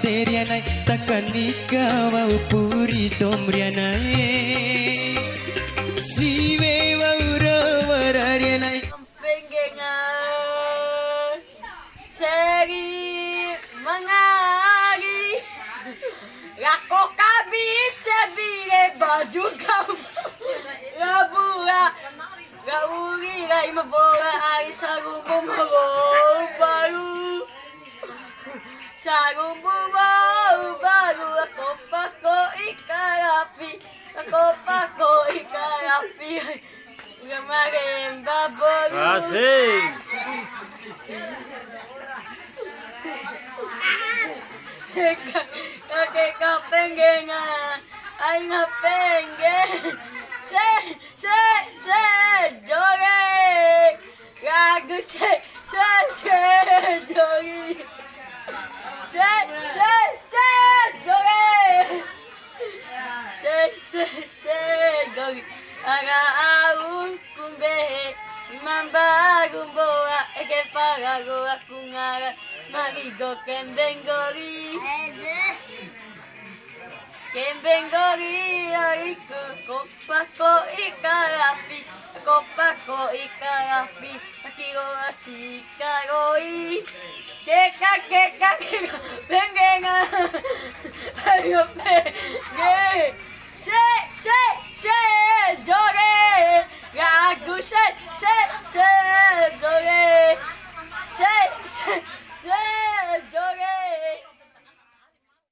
terianai takkan nikah mau puri tomrianai si we maura mararianai penggengan seri mengari rako kabit sebire baju kamu rabura gauri rai mabora ai sarumbu baru sarumbu baru aku pako ikarapi kemarin babaru Asik. kakek kapenggengan ay ngapenggen se joget lagu se joget se joget se joget aga aun kumbe mamba gumboa eke pagago aku ngara marigo kembengori aiku kopako ikarapi akiro asikaroi keka pengenga ayo penge se joget lagu se joget se